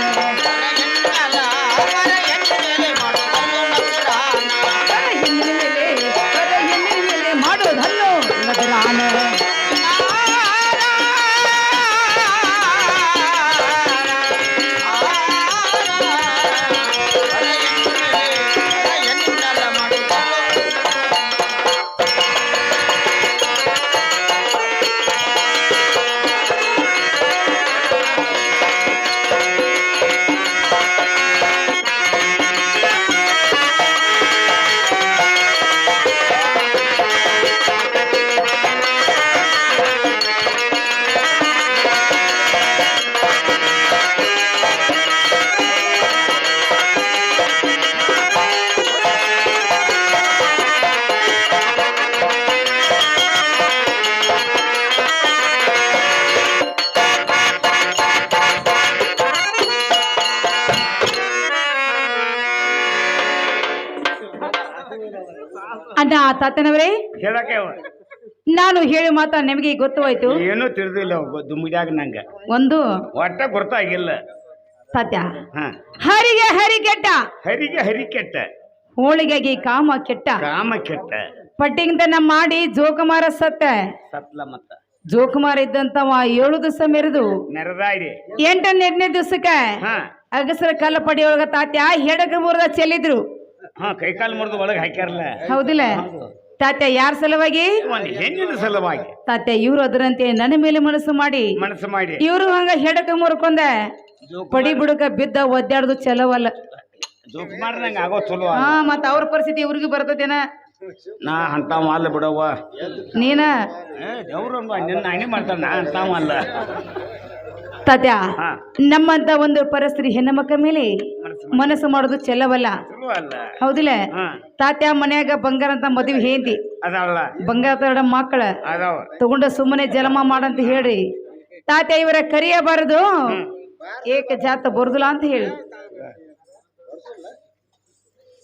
ಹೆಣ್ಣಿನ ಮೇಲೆ ಮಾಡುವುದಲ್ಲೋ ನಗರಾನ ಅಣ್ಣ ತಾತನವರೇ ಹೇಳಕ್ಕೆ ನಾನು ಹೇಳಿ ಮಾತಾ ನಿಮಗೆ ಗೊತ್ತವಾಯ್ತು ಏನೂ ತಿಳಿದಿಲ್ಲ ದುಮ್ಮಿಡ್ಯಾಗ ನಂಗೆ ಒಂದು ಒಟ್ಟ ಗೊತ್ತಾಗಿಲ್ಲ. ತಾತ್ಯ ಹಾ ಹರಿಗೆ ಹರಿ ಕೆಟ್ಟ ಹರಿಗೆ ಹರಿ ಕೆಟ್ಟ ಹೋಳಿಗೆಗೆ ಕಾಮ ಕೆಟ್ಟ ಕಾಮ ಕೆಟ್ಟ ಪಟ್ಟಿಂಗತನ ಮಾಡಿ ಜೋಕುಮಾರ ಸತ್ತ ಸತ್ಲ ಮತ್ತ ಜೋಕುಮಾರ ಇದ್ದಂತವ 7 ದಿವಸ ಮೆರೆದು ನೆರದಾಯ್ರಿ 8ನೇ ದಿವಸಕ್ಕ ಹಾ ಅಗಸರ ಕಲ್ಲ ಪಡಿಯೊಳಗ ತಾತ್ಯ ಹೆಡಕ ಮುರ್ದ ಚೆಲ್ಲಿದ್ರು. ಹಾ ಕೈಕಾಲು ಮುರಿದು ಒಳಗೆ ಹಾಕ್ಯಾರಲ್ಲ ಹೌದಿಲ್ಲ ತಾತ್ಯ ಯಾರ ಸಲುವಾಗಿ ಒಂದು ಹೆಣ್ಣಿನ ಸಲುವಾಗಿ ತಾತ್ಯ ಇವ್ರು ಅದರಂತೆ ನನ್ನ ಮೇಲೆ ಮನಸ್ಸು ಮಾಡಿ ಇವ್ರು ಹಂಗ ಹೆಡಕ ಮುರ್ಕೊಂಡ ಪಡಿ ಬುಡಕ ಬಿದ್ದ ಒದ್ದಾಡ್ದು ಚಲವಲ್ಲ. ಜೋಕುಮಾರ ನಂಗೆ ಆಗೋ ಚಲೋ ಹಾ ಮತ್ತ ಅವ್ರ ಪರಿಸ್ಥಿತಿ ಇವ್ರಿಗೂ ಬರ್ತದೇನ. ನಾ ಅಂತ ಅಲ್ಲ ಬಿಡವ್ವ ನೀನ ದೇವ್ರು ನಿನ್ನ ಹಣೆ ಮಾಡ್ತಾನ ನಾ ಅಂತಾವ ಅಲ್ಲ. ತಾತ್ಯ ನಮ್ಮಂತ ಒಂದು ಪರಿಸ್ಥಿತಿ ಹೆಣ್ಣ ಮಕ್ಕ ಮೇಲೆ ಮನಸ್ಸು ಮಾಡೋದು ಚೆಲ್ಲವಲ್ಲ. ಹೌದಿಲ್ಲ ತಾತ್ಯ ಮನ್ಯಾಗ ಬಂಗಾರ ಅಂತ ಮದುವೆ ಹೇಂತಿ ಅದಲ್ಲ ಬಂಗಾರ ಮಕ್ಕಳ ಅದಾವ ತಗೊಂಡ ಸುಮ್ಮನೆ ಜಲಮ ಮಾಡಂತ ಹೇಳ್ರಿ ತಾತ್ಯ ಇವರ ಕರಿಯಬಾರದು ಏಕ ಜಾತ ಬರುದಿಲ್ಲ ಅಂತ ಹೇಳಿ.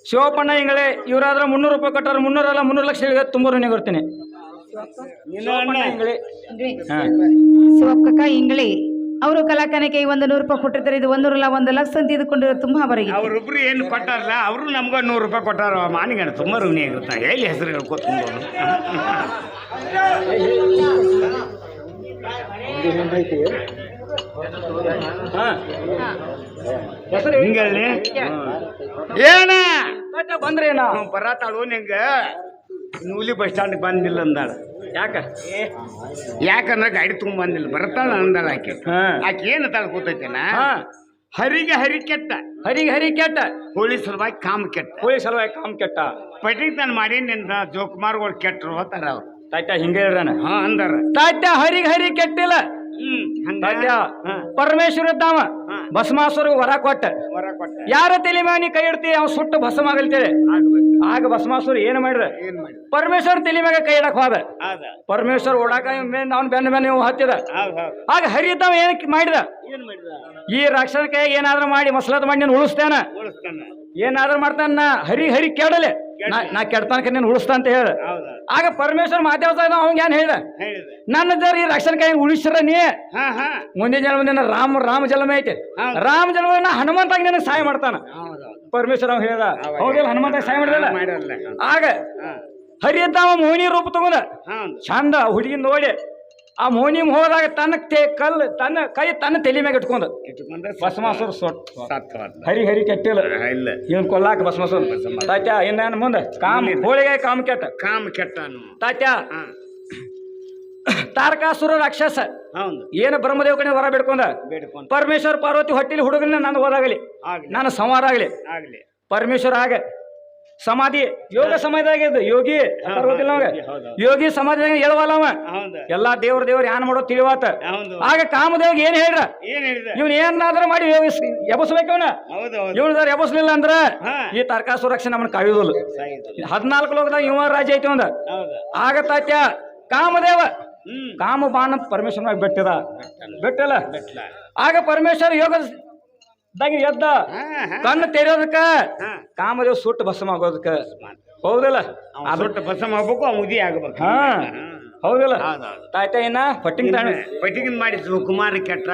ಶಿವಪ್ಪಣ್ಣ ಹಿಂಗಳೇ ಇವರಾದ್ರೆ 300 ರೂಪಾಯಿ ಕೊಟ್ಟಾರ 300 ಅಲ್ಲ 300 ಲಕ್ಷ ಹೇಳಿದ್ರೆ ತುಂಬ ಕೊಡ್ತೀನಿ. ಶಿವಪ್ಪ ಇಂಗ್ಳಿ ಅವರು ಕಲಾಕನಕ್ಕೆ 100 ರೂಪಾಯಿ ಕೊಟ್ಟಿರ್ತಾರೆ. ಇದು 100 ಅಲ್ಲ 1 ಲಕ್ಷ ಅಂತ ಇದ್ಕೊಂಡಿರೋ ತುಂಬಾ ಅವರಿಗೆ ಅವ್ರೊಬ್ರು ಏನು ಕೊಟ್ಟಾರಲ್ಲ ಅವರು ನಮ್ಗ 100 ರೂಪಾಯಿ ಕೊಟ್ಟಾರ. ಮಾನಿಗಣ ತುಂಬ ಋಣಿ ಆಗಿರ್ತಾ ಎಲ್ಲಿ ಹೆಸರು ಹೇಳ್ಕೊತ ಹಿಂಗಲ್ಲಿ ಏನ ಬಂದ್ರೇನ ಬರತಾಳು ನಿಂಗ ನೂಲಿ ಬಸ್ ಸ್ಟ್ಯಾಂಡ್ ಬಂದಿಲ್ಲ ಅಂದಾಳ. ಯಾಕಂದ್ರೆ ಗಾಡಿ ತುಂಬ ಬಂದಿಲ್ಲ ಬರ್ತಾಳ ಅಂದಾಳ ಆಕೆ. ಆಕೆ ಏನು ತಾಳ ಕೂತೈತೇನ ಹರಿಗೆ ಹರಿ ಕೆಟ್ಟ ಹರಿಗೆ ಹರಿ ಕೆಟ್ಟ ಹೋಳಿ ಸಲುವಾಗಿ ಕಾಮ ಕೆಟ್ಟ ಹೋಳಿ ಸಲುವಾಗಿ ಕಾಮ ಕೆಟ್ಟ ಪಟಿಗೆ ತಾನು ಮಾಡಿ ನಿನ್ನ ಜೋಕುಮಾರ್ಗಳು ಕೆಟ್ಟರು ಅಂತಾರ ಅವ್ರು. ತಾತ್ಯ ಹಿಂಗೆ ಹೇಳ್ರಾನ ಅಂದಾರ ತಾತ್ಯ ಹರಿಗೆ ಹರಿ ಕೆಟ್ಟಿಲ್ಲ. ತಾತ್ಯ ಪರಮೇಶ್ವರ ಇದ್ದಾವ ಭಸ್ಮಾಸುರ ವರ ಕೊಟ್ಟ ಯಾರ ತಲೆ ಮ್ಯಾಗ ಕೈ ಇಡ್ತಿ ಅವ್ ಸುಟ್ಟು ಭಸ್ಮ ಆಗಲ್ತೇಳಿ. ಆಗ ಭಸ್ಮಾಸುರ ಏನ್ ಮಾಡಿದ ಪರಮೇಶ್ವರ ತಲೆ ಮ್ಯಾಗ ಕೈ ಇಡಕ್ ಹೋದ. ಪರಮೇಶ್ವರ ಓಡಾಕ ಅವ್ನ ಬೆನ್ನ ಬೆನ್ನ ಹತ್ತಿದ. ಆಗ ಹರಿತಾವ ಏನ್ ಮಾಡಿದ ಈ ರಾಕ್ಷಸ ಕೈ ಏನಾದ್ರೂ ಮಾಡಿ ಮಸಲತ್ ಮಾಡಿ ನೀನು ಉಳಿಸ್ತೇನ ಏನಾದ್ರೂ ಮಾಡ್ತಾನ ಹರಿ ಹರಿ ಕೆಡಲೆ ನಾ ಕೆಡ್ತಾನಕ ನೀನು ಉಳಿಸ್ತಾ ಅಂತ ಹೇಳ. ಆಗ ಪರಮೇಶ್ವರ ಮಾತಾಡ್ತಾ ಅವಂಗ ಏನ್ ಹೇಳ್ದ ನನ್ನ ಜರ ಈ ರಾಕ್ಷಸ ಕೈ ಉಳಿಸ್ರ ನೀ ಮುಂದಿನ ಜನ್ಮದಿನ ರಾಮ ಜನ್ಮ ಐತೆ ರಾಮ ಜನ್ಮ ಹನುಮಂತಾಗ ನಿನಗೆ ಸಹಾಯ ಮಾಡ್ತಾನ. ಪರಮೇಶ್ವರ ಅವ್ ಹೇಳ್ದ ಹೌದಿಲ್ಲ ಹನುಮಂತಾಗ ಸಹಾಯ ಮಾಡಿದಲ್ಲ. ಆಗ ಹರಿಯದ್ದಾವ ಮೋಹಿನಿ ರೂಪ ತಗೊಂಡ ಚಂದ ಹುಡುಗಿ ನೋಡಿ ಆ ಮೋಹಿನಿ ಹೋದಾಗ ತನ್ನ ಕೈ ತನ್ನ ತಲೆ ಮ್ಯಾಗ ಇಟ್ಕೊಂಡ ಭಸ್ಮಾಸುರ ಹರಿ ಹರಿ ಕೆಟ್ಟಿಲ್ಲ ಇವನ್ ಕೊಲ್ಲಾಕ ಭಸ್ಮಾಸುರ. ತಾತ್ಯ ಇನ್ನ ಮುಂದೆ ಹೋಳಿಗೆ ಕಾಮ ಕೆಟ್ಟ ತಾತ್ಯ ತಾರಕಾಸುರ ರಾಕ್ಷಸ ಏನು ಬ್ರಹ್ಮದೇವ ಕಡೆ ವರ ಬೇಡ್ಕೊಂಡ ಪರಮೇಶ್ವರ ಪಾರ್ವತಿ ಹೊಟ್ಟಿಲಿ ಹುಡುಗನ ನಾನು ಹೋದಾಗಲಿ ನಾನು ಸಂವಾರ ಆಗಲಿ ಪರಮೇಶ್ವರ ಆಗ ಸಮಾಧಿ ಯೋಗ ಸಮಾಧಿಯಾಗಿದ್ದು ಯೋಗಿ ಯೋಗಿ ಸಮಾಧಿಯಾಗ ಹೇಳುವಲ್ಲವ ಎಲ್ಲಾ ದೇವ್ರ ಏನ್ ಮಾಡೋ ತಿಳಿವಾತ. ಆಗ ಕಾಮದೇವ್ ಏನ್ ಹೇಳ್ರ ಇವ್ನ ಏನಾದ್ರೂ ಮಾಡಿ ಎಬಸ್ಬೇಕವನ ಇವನ ಎಬಸ್ಲಿಲ್ಲ ಅಂದ್ರ ಈ ತಾರಕಾಸುರ ರಕ್ಷಣೆ ನಮ್ಮನ್ನ ಕಾಯುದಿಲ್ಲ. 14 ಲೋಕದಾಗ ಇವ ರಾಜ್ಯ ಐತಿ ಒಂದ. ಆಗ ತಾತ್ಯ ಕಾಮದೇವ ಕಾಮ ಬಾಣ ಪರಮೇಶ್ವರನಾಗ ಬಿಟ್ಟಿಲ್ಲ. ಆಗ ಪರಮೇಶ್ವರ ಯೋಗ ಎದ್ದ ಕಣ್ಣು ತೆರೆಯೋದಕ್ಕ ಕಾಮದೇವ್ ಸುಟ್ಟು ಭಸ್ಮ ಆಗೋದಕ್ಕ ಹೌದಲ್ಲ ಸುಟ್ಟು ಭಸ್ಮ ಆಗ್ಬೇಕು ಮುದಿ ಆಗ್ಬೇಕು. ಹೌದಿಲ್ಲ ಹೌದೌದು ತಾಯ್ತ ಏನ ಪಟ್ಟಿಂಗ್ ತಾಣ ಪಟ್ಟಿಗಿನ್ ಮಾಡಿ ಕುಮಾರ ಕೆಟ್ಟ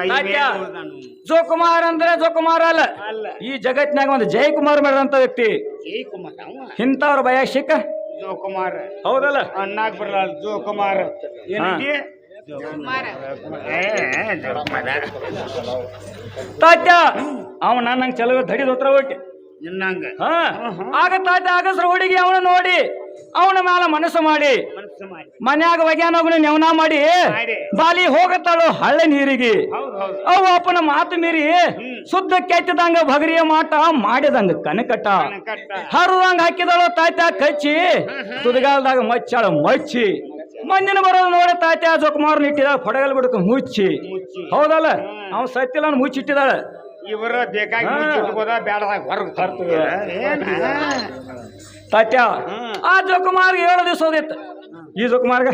ಜೋಕುಮಾರ್ ಅಂದ್ರೆ ಜೋಕುಮಾರ್ ಅಲ್ಲ ಅಲ್ಲ ಈ ಜಗತ್ನಾಗ ಒಂದು ಜಯಕುಮಾರ್ ಮಾಡಿದಂತ ವ್ಯಕ್ತಿ ಜೈ ಕುಮಾರ್ ಅವ ಇಂಥವ್ರ ಭಯ ಸಿಕ್ಕ ಜೋಕುಮಾರ್ ಹೌದಲ್ಲ ಅಣ್ಣಾಗ್ ಬರಲ್ಲ ಜೋಕುಮಾರ್ ಏನೈತಿ ತಾತ್ಯ ಅವ ನನ್ನಂಗೆ ಚಲೋ ದಡಿದ ಹತ್ರ ಹೋಗಿ ನಿನ್ನಂಗ ಹಾ ಆಗ ತಾತ್ಯ ಆಗಸ್ರ ಹುಡುಗಿ ಅವನ ನೋಡಿ ಅವನ ಮ್ಯಾಲ ಮನಸ್ಸು ಮಾಡಿ ಮನಸ್ಸು ಮಾಡಿ ಮನ್ಯಾಗ ಒಗ್ಯಾನೋಗನ ನೆವನ ಮಾಡಿ ಮಾಡಿ. ಬಾಲಿ ಹೋಗತ್ತಾಳು ಹಳ್ಳೆ ನೀರಿಗೆ ಹೌದು ಹೌದು ಅವು ಅಪ್ಪನ ಮಾತು ಮೀರಿ ಶುದ್ಧ ಕೆತ್ತದಂಗ ಭಗರಿಯ ಮಾಟ ಮಾಡಿದಂಗ ಕನಕಟ್ಟ ಕಟ್ಟ ಹರಿದಂಗ ಹಾಕಿದಳು ತಾತ್ಯ ಕಚ್ಚಿ ತುದಿಗಾಲದಾಗ ಮಚ್ಚಾಳ ಮಚ್ಚಿ ಮಂದಿನ ಬರೋದು ನೋಡಿ ತಾತ್ಯ ಜೋಕುಮಾರ್ ಇಟ್ಟಿದಾಳ ಪಡಗಲ್ ಬಿಡಕ ಮುಚ್ಚಿ ಮುಚ್ಚಿ ಹೌದಲ್ಲ ಅವ್ನು ಸತ್ತಿಲ್ಲ ಮುಚ್ಚಿಟ್ಟಿದಾಳ ಇವರ ಬೇಕಾಗಿ ಮುಚ್ಚಿಟ್ಕೋದ ಬ್ಯಾಡದಾಗ ಹೊರಗೆ ತರ್ತದೆ ತಾತ್ಯ ಆ ಜೋಕುಮಾರ್ 7 ದಿವಸ ಹೋದಿತ್ತು ಈ ಜೋಕುಮಾರ್ಗ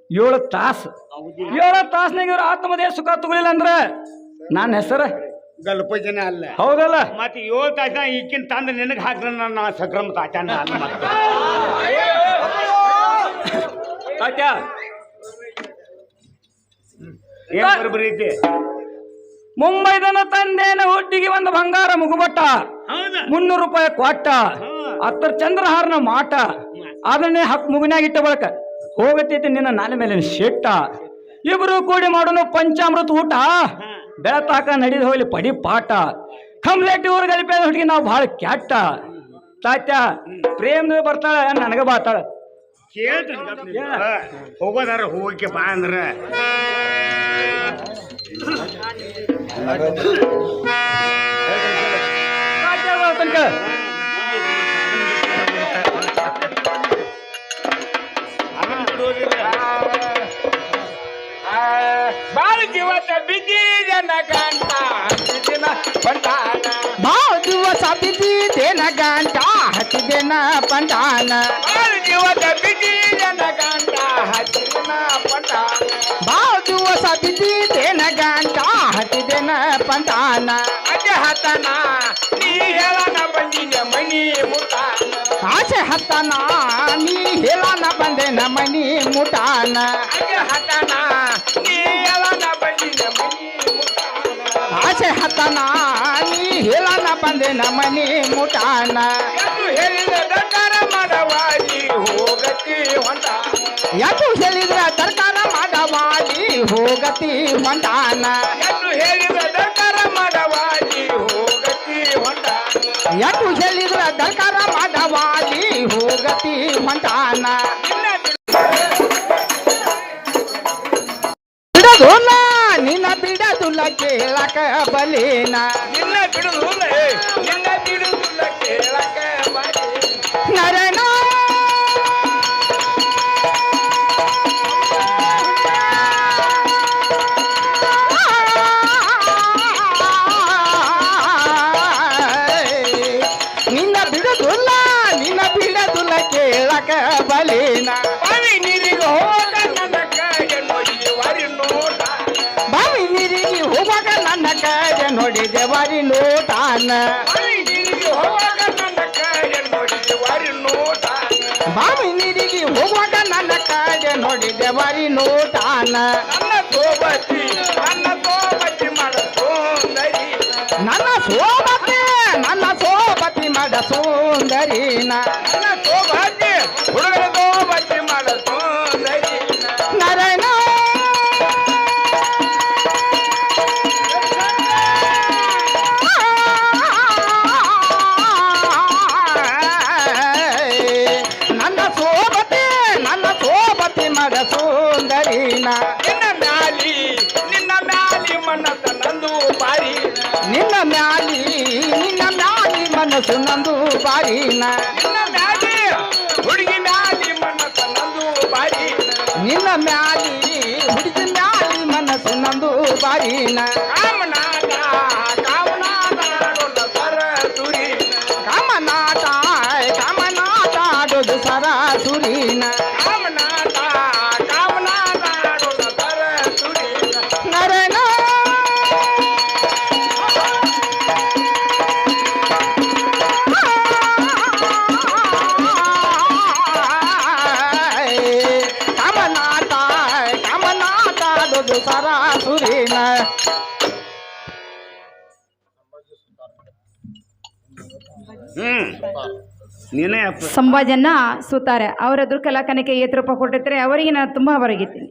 7 ತಾಸು 7 ತಾಸ್ನಾಗ ಇವ್ರ ಆತ್ಮದೇಹ ಸುಖ ತಗೊಳಿಲ್ಲ ಅಂದ್ರ ನನ್ನ ಹೆಸರ ಗಲ್ಪ ಜನ ಅಲ್ಲ ಹೌದಲ್ಲ ಮತ್ತೆ 7 ತಾಸ ಈಗಿನ ತಂದು ನಿನಗೆ ಹಾಕ್ರ ನನ್ನ ಸಕ್ರಮ ತಾಚನ ಅಲ್ಲ ಮತ್ತೆ ತಾತ್ಯ ಏನ್ ಬರಬರಿ ಐತಿ ಮುಂಬೈದನ ತಂದೇನ ಹುಟ್ಟಿಗೆ ಒಂದು ಬಂಗಾರ ಮುಗುಬಟ್ಟ ಹೌದಾ 300 ರೂಪಾಯಿ ಕೊಟ್ಟ ಹತ್ತರ ಚಂದ್ರಹಾರನ ಮಾಟ ಅದನ್ನೇ ಮುಗುನ್ಯಾಗ ಇಟ್ಟ ಬಳಕ ಹೋಗತೈತಿ ನಿನ್ನ ನಾಲೆ ಮೇಲೆ ಶೆಟ್ಟ ಇಬ್ರು ಕೂಡಿ ಮಾಡೋನು ಪಂಚಾಮೃತ ಊಟ ಬೆಳತಾಕ ನಡಿದ ಹೋಗ್ಲಿ ಪಡಿ ಪಾಠ ಕಂಪ್ಲೇಟ್ ಊರ್ ಗಲಿಪೆ ಹುಡುಗಿ ನಾವು ಬಹಳ ಕ್ಯಾಟ ತಾತ್ಯ ಪ್ರೇಮ ಬರ್ತಾಳ ನನಗ ಬಾತಾಳ ಕೇಳ್ತೀನಿ ಹೋಗೋದಾರ ಹೋಗಕ್ಕೆ ಬಾ ಅಂದ್ರ ತನಕ ಬಾಳ ಜೀವತ ಬಿದ್ದಿದೆನ ಗಂಟ ಹತ್ತಿದಿನ ಪಂಟಾನ ಬಾಳ ದಿವಸ ಬಿದ್ದಿದೆನ ಗಂಟ ಹತ್ತಿದೆನ ಪಂಟಾನ ಬಾಳ ಜೀವತ ಬಿದ್ದಿದೆನ ಗಂಟ ಹತ್ತಿದೆನ ಪಂಟಾನ ಬಾಳ ದಿವಸ ಬಿದ್ದಿದೆನ ಗಂಟ ಹತ್ತಿದೆನ ಪಂಟಾನ ಅಜ್ಜೆ ಹತ್ತನ ನೀ ಹೇಳನ ಬಂದಿನ ಮನಿ ಮುಟಾನ ಆಸೆ ಹತ್ತನ ನೀ ಹೇಳನ ಬಂದೆನ ಮನಿ ಮುಟಾನ ಅಜ್ಜೆ ಹತ್ತನ ನೀ ಹೇಳನ ಬಂದಿನ ಮನಿ ಮುಟಾನ ಆಸೆ ಹತ್ತನ ನೀ ಹೇಳನ ಬಂದೆನ ಮನಿ ಮುಟಾನ ಎಂದು ಹೇಳಿದ ದರ್ಕಾರ ಮಾಡವಾಡಿ ಹೋಗತಿ ಹೊಂಟ ಎಂದು ಹೇಳಿದ್ರ ದರ್ಕಾರ ಮಾಡವಾಡಿ ಹೋಗತಿ ಹೊಂಟಾನ ಎಂದು ಹೇಳಿದ ದರ್ಕಾರ ಮಾಡವಾಡಿ ಹೋಗತಿ ಹೊಂಟ ಎಂದು ಹೇಳಿದ್ರ ದರ್ಕಾರ ಮಾಡವಾಡಿ ಹೋಗತಿ ಹೊಂಟಾನ ಬಿಡೋದೋನ ನಿನ್ನ ಬಿಡದುಲ್ಲ ಕೇಳಕ ಬಲೇನ ನಿನ್ನ ಬಿಡುದಿಲ್ಲ ನಿನ್ನ ಬಿಡುದಿಲ್ಲ ಕೇಳಕ ಬಲೇನ ನರನ ನಿನ್ನ ಬಿಡುದಿಲ್ಲ ನಿನ್ನ ಬಿಡದುಲ್ಲ ಕೇಳಕ ಬಲೇನ ಬಾವಿ ನೀರಿಗೆ ಹೋಗ ನನ್ನ ಕಡೆ ನೋಡಿ ವಾರಿ ನೋಟ ಬಾವಿ ನೀರಿಗೆ ಹೋಗಾಗ ನನ್ನ ಕಡೆ ನೋಡಿದೆ ವಾರಿ ನೋಟಾನ ಬಾವಿ ನೀರಿಗೆ ಹೋಗಾಗ ನನ್ನ ಕಡೆ ನೋಡಿದೆ ವಾರಿ ನೋಟ ಬಾವಿ ನೀರಿಗೆ ಹೋಗುವಾಗ ನನ್ನ ಕಡೆ ನೋಡಿದೆ ವಾರಿ ನೋಟಾನ ನನ್ನ ಸೋಬತಿ ಮಾಡ ಸುಂದರಿ ನನ್ನ ಸೋಬತಿ ಮಾಡ ಸುಂದರಿನ ನನ್ನ ಸೋಬತಿ ಹುಡುಗರ ಸೋಬತಿ ಮಾಡ ಸುಂದರಿ ನಾರಾಯಣ ನನ್ನ ಸೋಬತಿ ಮಾಡ ಸುಂದರಿನ ನಿನ್ನ ಮ್ಯಾಲಿ ಮನಸ್ಸು ನಂದು ಬಾರಿ ನಿನ್ನ ಮ್ಯಾಲಿ ಮನಸ್ಸು ನಂದು ಬಾರಿನ ನಿನ್ನ ಮ್ಯಾಲಿ ಹುಡುಗಿ ಮ್ಯಾಲಿ ಮನಸ್ಸು ನಂದು ಬಾರಿ ನಿನ್ನ ಮ್ಯಾಲಿ ಹುಡುಗಿ ಮ್ಯಾಲಿ ಮನಸ್ಸು ನಂದು ಬಾರಿನ ಕಾಮನಾಟ ಆಡೋದು ಸರ ಸುರಿನ ಕಾಮನಾಟ ಆಡೋದು ಸರ ಸುರಿನ ನರನ ಕಾಮನಾಟ ನೋಡಿನ ನೀನೇ ಅಪ್ಪ ಸಂಭಾಜನ್ನ ಸುತಾರೆ ಅವ್ರ ಎದುರು ಕಲಾಕನಿಕೆ 50 ರೂಪಾಯಿ ಕೊಟ್ಟಿರ್ತಾರೆ ಅವರಿಗೆ ನಾನು ತುಂಬ ಹೊರಗಿದ್ದೀನಿ